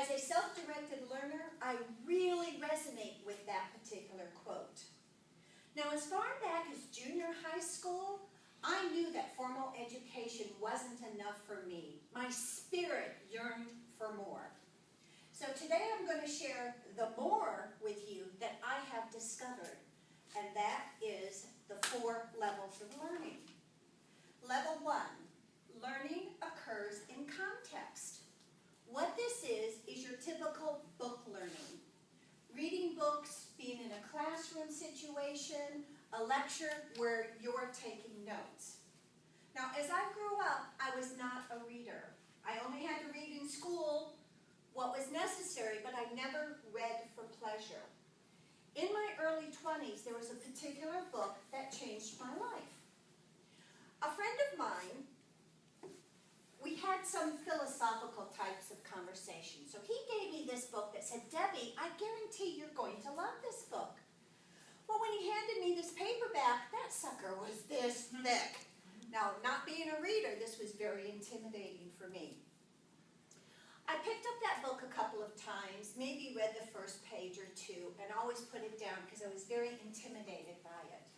as a self-directed learner, I really resonate with that particular quote. Now, as far back as junior high school, I knew that formal education wasn't enough for me. My spirit yearned for more. So today I'm going to share the more with you that I have discovered, and that is the 4 levels of learning. Level 1, learning occurs in context. What this is your typical book learning. Reading books, being in a classroom situation, a lecture where you're taking notes. Now, as I grew up, I was not a reader. I only had to read in school what was necessary, but I never read for pleasure. In my early 20s, there was a particular book that changed my life. A friend of mine, we had some philosophical types of conversations. So he gave me this book that said, Debbie, I guarantee you're going to love this book. Well, when he handed me this paperback, that sucker was this thick. Now, not being a reader, this was very intimidating for me. I picked up that book a couple of times, maybe read the first page or 2, and always put it down because I was very intimidated by it.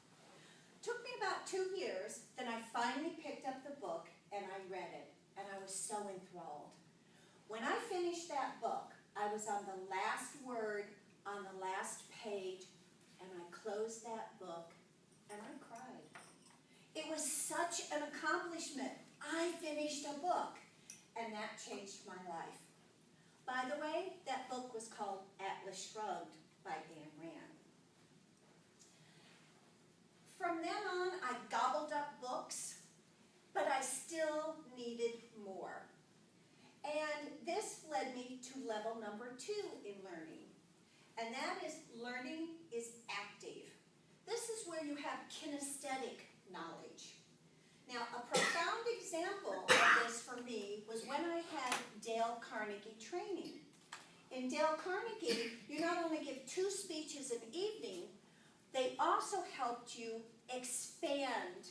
Took me about 2 years, then I finally picked up the book and I read it, and I was so enthralled. When I finished that book, I was on the last word on the last page, and I closed that book and I cried. It was such an accomplishment. I finished a book, and that changed my life. By the way, that book was called Atlas Shrugged by Ayn Rand. From then on, I gobbled up books, but I still needed more. And this led me to level number 2 in learning, and that is learning is active. This is where you have kinesthetic knowledge. Now, a profound example of this for me was when I had Dale Carnegie training. In Dale Carnegie, you not only give 2 speeches an evening, they also helped you expand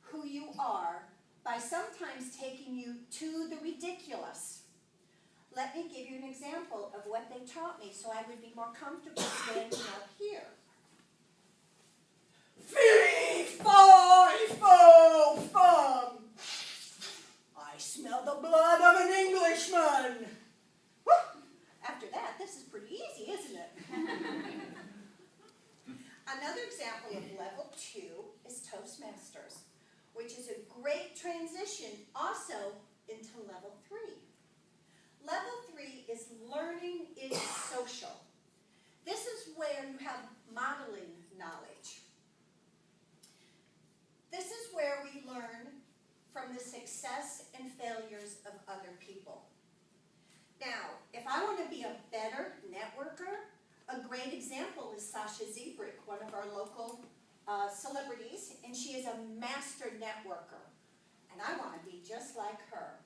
who you are by sometimes taking you to the ridiculous. Let me give you an example of what they taught me so I would be more comfortable standing up here. Fee, fi, fo, fum. I smell the blood of an Englishman. Woo! After that, this is pretty easy, isn't it? Another example of level 2 is Toastmasters, which is a great transition also into level 3. Level 3 is learning is social. This is where you have modeling knowledge. This is where we learn from the success and failures of other people. Now, if I want to be a better networker, a great example is Sasha Zebrick, one of our local celebrities, and she is a master networker, and I want to be just like her.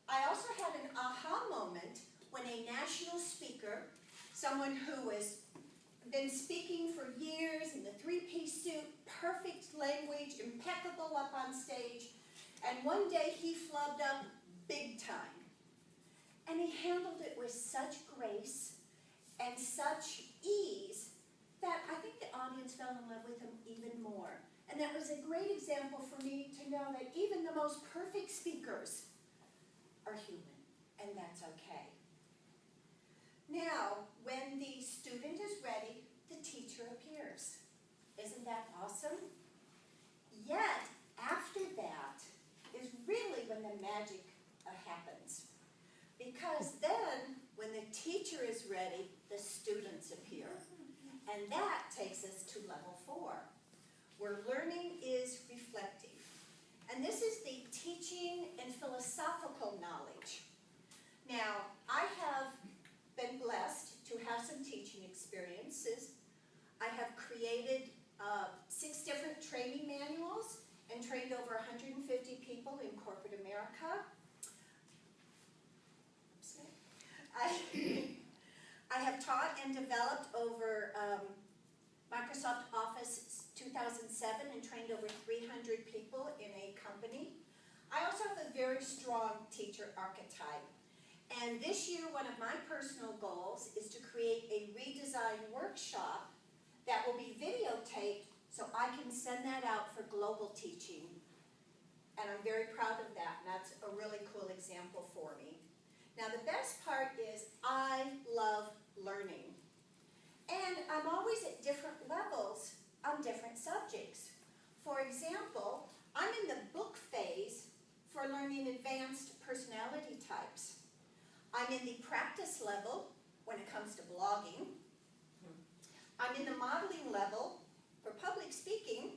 I also had an aha moment when a national speaker, someone who has been speaking for years in the 3-piece suit, perfect language, impeccable up on stage, and one day he flubbed up big time. And he handled it with such grace and such ease that I think the audience fell in love with him even more. And that was a great example for me to know that even the most perfect speakers are human, and that's okay. Now, when the student is ready, the teacher appears. Isn't that awesome? Yet, after that is really when the magic happens. Because then, when the teacher is ready, the students appear. And that takes us to level 4, where learning is reflective. And this is the teaching and philosophical knowledge. Now, I have been blessed to have some teaching experiences. I have created 6 different training manuals and trained over 150 people in corporate America. I have taught and developed over Microsoft Office 2007 and trained over 300 people in a company. I also have a very strong teacher archetype. And this year, one of my personal goals is to create a redesign workshop that will be videotaped so I can send that out for global teaching. And I'm very proud of that, and that's a really cool example for me. Now the best part is I love learning. And I'm always at different levels on different subjects. For example, I'm in the book phase for learning advanced personality types. I'm in the practice level when it comes to blogging. I'm in the modeling level for public speaking.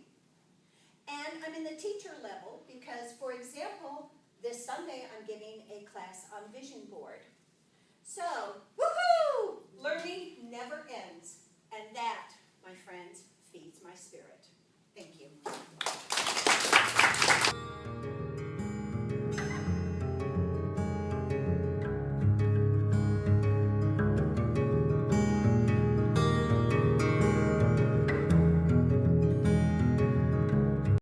And I'm in the teacher level because, for example, this Sunday I'm giving a class on vision board. So, woohoo! Learning never ends. And that, my friends, feeds my spirit.